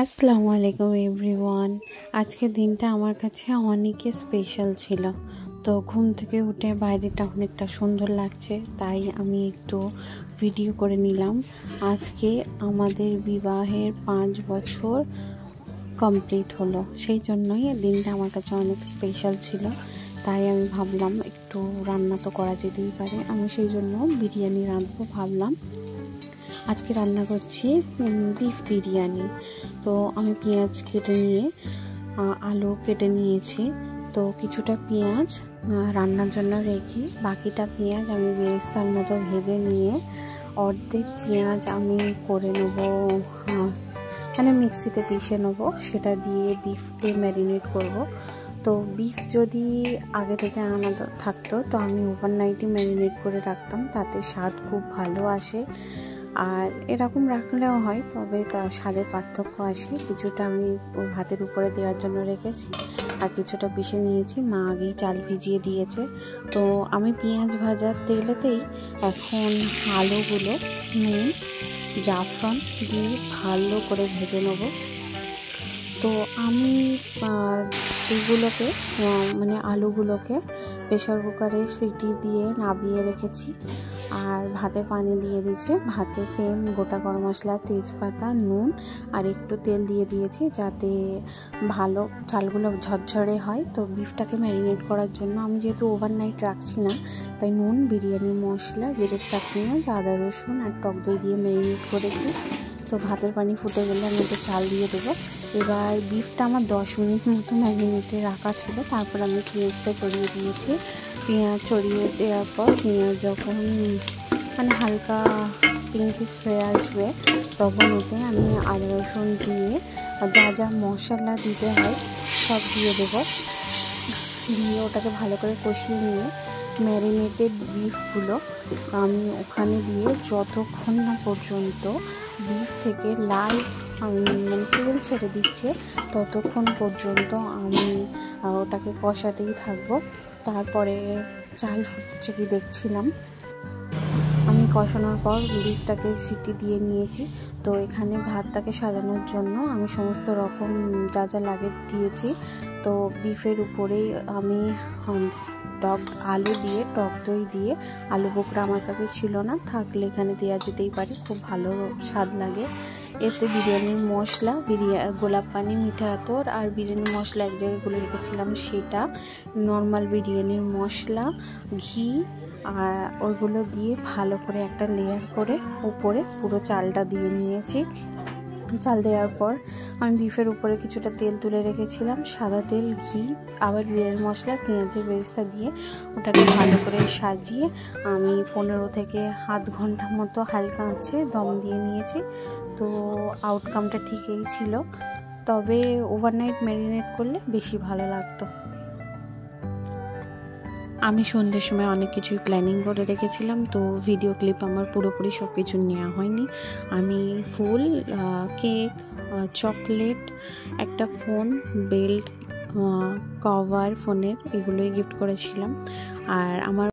আসসালামু আলাইকুম এভরিওয়ান। আজকের দিনটা আমার কাছে অনেক স্পেশাল ছিল। তো ঘুম থেকে উঠে বাইরেটা অনেকটা সুন্দর লাগছে, তাই আমি একটু ভিডিও করে নিলাম। আজকে আমাদের বিবাহের 5 বছর কমপ্লিট হলো, সেই জন্যই দিনটা আমার কাছে অনেক স্পেশাল ছিল। তাই আমি ভাবলাম একটু রান্না তো করা যেতেই পারে, আমি সেই জন্য বিরিয়ানি রাঁধবো ভাবলাম। আজকে রান্না করছি বিফ বিরিয়ানি। তো আমি পেঁয়াজ কেটে নিয়ে আলু কেটে নিয়েছি। তো কিছুটা পেঁয়াজ রান্নার জন্য রেখে বাকিটা পেঁয়াজ আমি বেরেস্তার মতো ভেজে নিয়ে অর্ধেক পেঁয়াজ আমি করে নেব, মানে মিক্সিতে পিষে নেব, সেটা দিয়ে বিফকে ম্যারিনেট করব। তো বিফ যদি আগে থেকে আনা থাকতো তো আমি ওভারনাইটই ম্যারিনেট করে রাখতাম, তাতে স্বাদ খুব ভালো আসে। আর এরকম রাখলেও হয়, তবে তার স্বাদের পার্থক্য আসে। কিছুটা আমি ভাতের উপরে দেওয়ার জন্য রেখেছি আর কিছুটা পিষে নিয়েছি, মা আগেই চাল ভিজিয়ে দিয়েছে। তো আমি পেঁয়াজ ভাজার তেলেতেই এখন আলুগুলো নুন জাফরান দিয়ে ভালো করে ভেজে নেব। তো আমি এইগুলোকে মানে আলুগুলোকে প্রেশার কুকারে সিটি দিয়ে নামিয়ে রেখেছি আর ভাতে পানি দিয়ে দিয়েছি। ভাতে সেম গোটা গরম মশলা, তেজপাতা, নুন আর একটু তেল দিয়ে দিয়েছি, যাতে ভালো চালগুলো ঝরঝরে হয়। তো বিফটাকে ম্যারিনেট করার জন্য আমি যেহেতু ওভারনাইট রাখছি না, তাই নুন, বিরিয়ানির মশলা, বেরেস্তা, পেঁয়াজ, আদা রসুন আর টক দই দিয়ে ম্যারিনেট করেছি। তো ভাতের পানি ফুটে গেলে আমি একটু চাল দিয়ে দেবো। এবার বিফটা আমার 10 মিনিট মতো ম্যারিনেটে রাখা ছিল, তারপর আমি পেঁয়াজটা ছড়িয়ে দিয়েছি। পেঁয়াজ ছড়িয়ে দেওয়ার পর পেঁয়াজ যখন মানে হালকা পিঙ্কিশ হয়ে আসবে, তখন ওতে আমি আদা রসুন দিয়ে যা যা মশলা দিতে হয় সব দিয়ে দেবো। দিয়ে ওটাকে ভালো করে কষিয়ে নিয়ে ম্যারিনেটেড বিফগুলো আমি ওখানে দিয়ে যতক্ষণ না পর্যন্ত বিফ থেকে লাল মানে তেল ছেড়ে দিচ্ছে ততক্ষণ পর্যন্ত আমি ওটাকে কষাতেই থাকবো। তারপরে চাল ফুটছে কি দেখছিলাম। আমি কষানোর পর বিফটাকে সিটি দিয়ে নিয়েছি। তো এখানে ভাতটাকে সাজানোর জন্য আমি সমস্ত রকম যা যা লাগে দিয়েছি। তো বিফের উপরেই আমি আলু দিয়ে টক দই দিয়ে, আলু বোখরা আমার কাছে ছিল না, থাকলে এখানে দেওয়া যেতেই পারে, খুব ভালো স্বাদ লাগে। এতে বিরিয়ানির মশলা, গোলাপ পানি, মিঠা আতর আর বিরিয়ানি মশলা এক জায়গায় গুলে রেখেছিলাম সেটা, নর্মাল বিরিয়ানির মশলা, ঘি আর ওইগুলো দিয়ে ভালো করে একটা লেয়ার করে উপরে পুরো চালটা দিয়ে নিয়েছি। চাল দেওয়ার পর আমি বিফের উপরে কিছুটা তেল তুলে রেখেছিলাম, সাদা তেল, ঘি, আবার বিরিয়ানি মশলা, পেঁয়াজের বেরেস্তা দিয়ে ওটাকে ভালো করে সাজিয়ে আমি 15 থেকে আধ ঘন্টা মতো হালকা আঁচে দম দিয়ে নিয়েছি। তো আউটকামটা ঠিকই ছিল, তবে ওভারনাইট ম্যারিনেট করলে বেশি ভালো লাগতো। আমি সন্ধ্যের সময় অনেক কিছুই প্ল্যানিং করে রেখেছিলাম, তো ভিডিও ক্লিপ আমার পুরোপুরি সব কিছু নেওয়া হয়নি। আমি ফুল, কেক, চকলেট, একটা ফোন, বেল্ট, কভার ফোনের, এগুলোই গিফট করেছিলাম। আর আমার